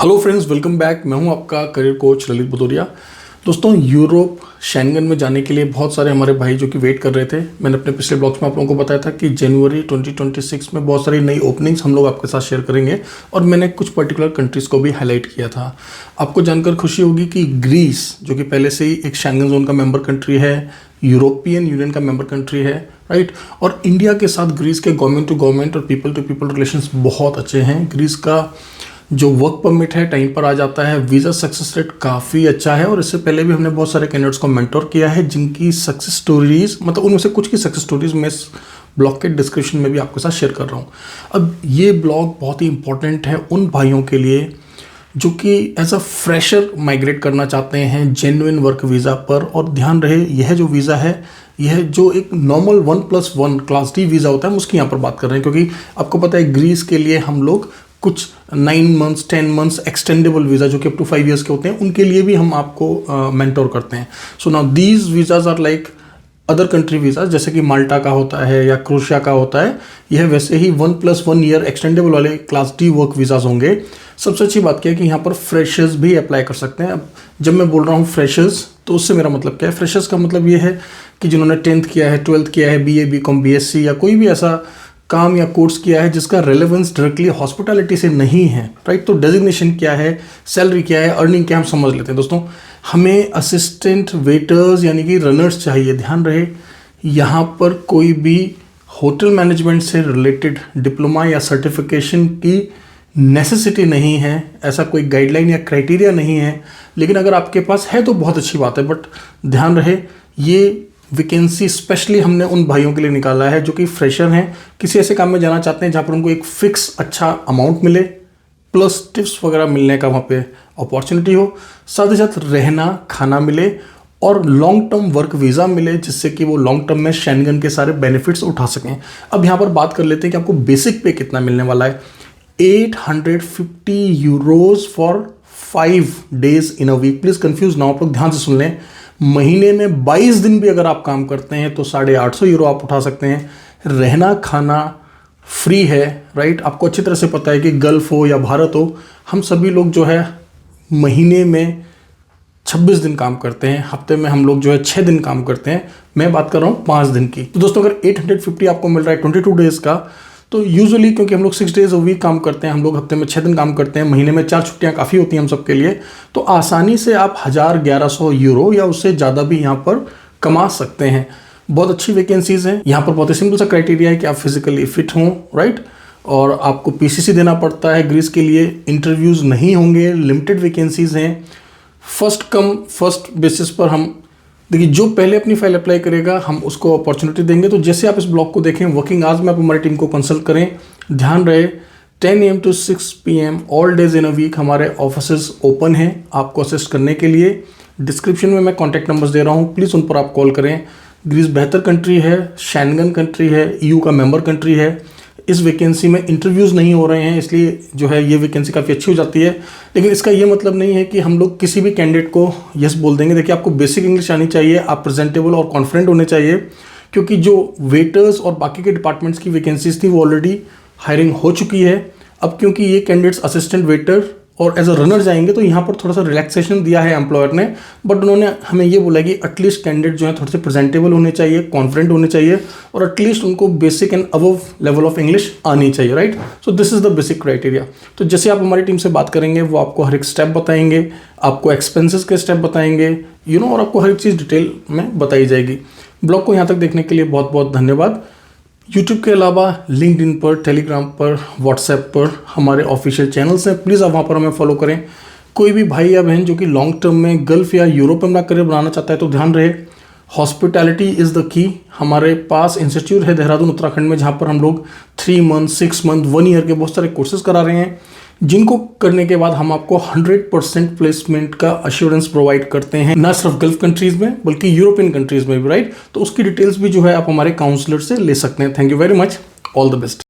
Hello friends, welcome back. मैं हूं आपका करियर कोच ललित भदौरिया। दोस्तों, यूरोप शेंगन में जाने के लिए बहुत सारे हमारे भाई जो कि वेट कर रहे थे। मैंने अपने पिछले ब्लॉग्स में आप लोगों को बताया था कि जनवरी 2026 में बहुत सारी नई ओपनिंग्स हम लोग आपके साथ शेयर करेंगे और मैंने कुछ पर्टिकुलर कंट्रीज़ को भी हाईलाइट किया था। आपको जानकर खुशी होगी कि ग्रीस, जो कि पहले से ही एक शेंगन जोन का मेंबर कंट्री है, यूरोपियन यूनियन का मेंबर कंट्री है, राइट। और इंडिया के साथ ग्रीस के गवर्नमेंट टू गवर्नमेंट और पीपल टू पीपल रिलेशंस बहुत अच्छे हैं। ग्रीस का जो वर्क परमिट है टाइम पर आ जाता है, वीज़ा सक्सेस रेट काफ़ी अच्छा है और इससे पहले भी हमने बहुत सारे कैंडिडेट्स को मेंटोर किया है जिनकी सक्सेस स्टोरीज, मतलब उनमें से कुछ की सक्सेस स्टोरीज मैं इस ब्लॉग के डिस्क्रिप्शन में भी आपके साथ शेयर कर रहा हूँ। अब ये ब्लॉग बहुत ही इंपॉर्टेंट है उन भाइयों के लिए जो कि एज अ फ्रेशर माइग्रेट करना चाहते हैं जेन्युइन वर्क वीज़ा पर। और ध्यान रहे, यह जो वीज़ा है, यह जो एक नॉर्मल 1+1 क्लास डी वीज़ा होता है, हम उसकी यहाँ पर बात कर रहे हैं, क्योंकि आपको पता है ग्रीस के लिए हम लोग कुछ 9 मंथ्स 10 मंथ्स एक्सटेंडेबल वीज़ा जो कि अप टू 5 years के होते हैं, उनके लिए भी हम आपको मेंटोर करते हैं। So now these visas are like other country visa, जैसे कि माल्टा का होता है या क्रोशिया का होता है। यह वैसे ही 1+1 year एक्सटेंडेबल वाले क्लास डी वर्क वीज़ाज होंगे। सबसे अच्छी बात क्या है कि यहाँ पर फ्रेशर्स भी अप्लाई कर सकते हैं। अब जब मैं बोल रहा हूँ फ्रेशर्स, तो उससे मेरा मतलब क्या है? फ्रेशर्स का मतलब ये है कि जिन्होंने 10th किया है, 12th किया है, BA BCom BSc या कोई भी ऐसा काम या कोर्स किया है जिसका रेलेवेंस डायरेक्टली हॉस्पिटैलिटी से नहीं है, राइट। तो डेजिग्नेशन क्या है, सैलरी क्या है, अर्निंग क्या है, हम समझ लेते हैं। दोस्तों, हमें असिस्टेंट वेटर्स यानी कि रनर्स चाहिए। ध्यान रहे, यहाँ पर कोई भी होटल मैनेजमेंट से रिलेटेड डिप्लोमा या सर्टिफिकेशन की नेसेसिटी नहीं है, ऐसा कोई गाइडलाइन या क्राइटेरिया नहीं है। लेकिन अगर आपके पास है तो बहुत अच्छी बात है। बट ध्यान रहे, ये वैकेंसी स्पेशली हमने उन भाइयों के लिए निकाला है जो कि फ्रेशर हैं, किसी ऐसे काम में जाना चाहते हैं जहाँ पर उनको एक फिक्स अच्छा अमाउंट मिले, प्लस टिप्स वगैरह मिलने का वहाँ पे अपॉर्चुनिटी हो, साथ ही साथ रहना खाना मिले और लॉन्ग टर्म वर्क वीज़ा मिले, जिससे कि वो लॉन्ग टर्म में शेंगन के सारे बेनिफिट्स उठा सकें। अब यहाँ पर बात कर लेते हैं कि आपको बेसिक पे कितना मिलने वाला है। 850 euros for 5 days in a week. Please confuse ना हो, आप लोग ध्यान से सुन लें। महीने में 22 दिन भी अगर आप काम करते हैं तो 850 यूरो आप उठा सकते हैं। रहना खाना फ्री है, राइट। आपको अच्छी तरह से पता है कि गल्फ हो या भारत हो, हम सभी लोग जो है महीने में 26 दिन काम करते हैं, हफ्ते में हम लोग जो है 6 दिन काम करते हैं। मैं बात कर रहा हूँ 5 दिन की। तो दोस्तों, अगर 850 आपको मिल रहा है 22 डेज़ का, तो यूजुअली क्योंकि हम लोग 6 days अ वीक काम करते हैं, हम लोग हफ्ते में 6 दिन काम करते हैं, महीने में 4 छुट्टियां काफ़ी होती हैं हम सबके लिए, तो आसानी से आप 1000-1100 यूरो या उससे ज़्यादा भी यहाँ पर कमा सकते हैं। बहुत अच्छी वैकेंसीज हैं यहाँ पर। बहुत ही सिंपल सा क्राइटेरिया है कि आप फिजिकली फिट हों, राइट। और आपको PCC देना पड़ता है ग्रीस के लिए। इंटरव्यूज़ नहीं होंगे, लिमिटेड वैकेंसीज हैं। फर्स्ट कम फर्स्ट बेसिस पर हम देखिए, जो पहले अपनी फाइल अप्लाई करेगा हम उसको अपॉर्चुनिटी देंगे। तो जैसे आप इस ब्लॉग को देखें, वर्किंग आवर्स में आप हमारी टीम को कंसल्ट करें। ध्यान रहे, 10 AM to 6 PM all days in a week हमारे ऑफिसेज ओपन हैं आपको असिस्ट करने के लिए। डिस्क्रिप्शन में मैं कॉन्टैक्ट नंबर्स दे रहा हूँ, प्लीज़ उन पर आप कॉल करें। ग्रीस बेहतर कंट्री है, शेंगन कंट्री है, EU का मेंबर कंट्री है। इस वैकेंसी में इंटरव्यूज़ नहीं हो रहे हैं, इसलिए जो है ये वैकेंसी काफ़ी अच्छी हो जाती है। लेकिन इसका ये मतलब नहीं है कि हम लोग किसी भी कैंडिडेट को यस बोल देंगे। देखिए, आपको बेसिक इंग्लिश आनी चाहिए, आप प्रेजेंटेबल और कॉन्फिडेंट होने चाहिए, क्योंकि जो वेटर्स और बाकी के डिपार्टमेंट्स की वैकेंसीज थी वो ऑलरेडी हायरिंग हो चुकी है। अब क्योंकि ये कैंडिडेट्स असिस्टेंट वेटर और एज अ रनर जाएंगे, तो यहाँ पर थोड़ा सा रिलैक्सेशन दिया है एम्प्लॉयर ने। बट उन्होंने हमें ये बोला कि एटलीस्ट कैंडिडेट जो है थोड़े से प्रेजेंटेबल होने चाहिए, कॉन्फिडेंट होने चाहिए और एटलीस्ट उनको basic and above level of English आनी चाहिए, right. So this is the basic criteria. तो जैसे आप हमारी टीम से बात करेंगे, वो आपको हर एक स्टेप बताएंगे, आपको एक्सपेंसेस के स्टेप बताएंगे, और आपको हर एक चीज़ डिटेल में बताई जाएगी। ब्लॉग को यहाँ तक देखने के लिए बहुत बहुत धन्यवाद। यूट्यूब के अलावा लिंक्डइन पर, टेलीग्राम पर, व्हाट्सएप पर हमारे ऑफिशियल चैनल्स हैं, प्लीज़ आप वहाँ पर हमें फॉलो करें। कोई भी भाई या बहन जो कि लॉन्ग टर्म में गल्फ या यूरोप में अपना करियर बनाना चाहता है, तो ध्यान रहे, हॉस्पिटैलिटी इज़ द की। हमारे पास इंस्टीट्यूट है देहरादून उत्तराखंड में, जहाँ पर हम लोग 3 month 6 month 1 year के बहुत सारे कोर्सेज करा रहे हैं, जिनको करने के बाद हम आपको 100% प्लेसमेंट का अश्योरेंस प्रोवाइड करते हैं, ना सिर्फ गल्फ कंट्रीज़ में बल्कि यूरोपियन कंट्रीज़ में भी, राइट। तो उसकी डिटेल्स भी जो है आप हमारे काउंसलर से ले सकते हैं। Thank you very much, all the best.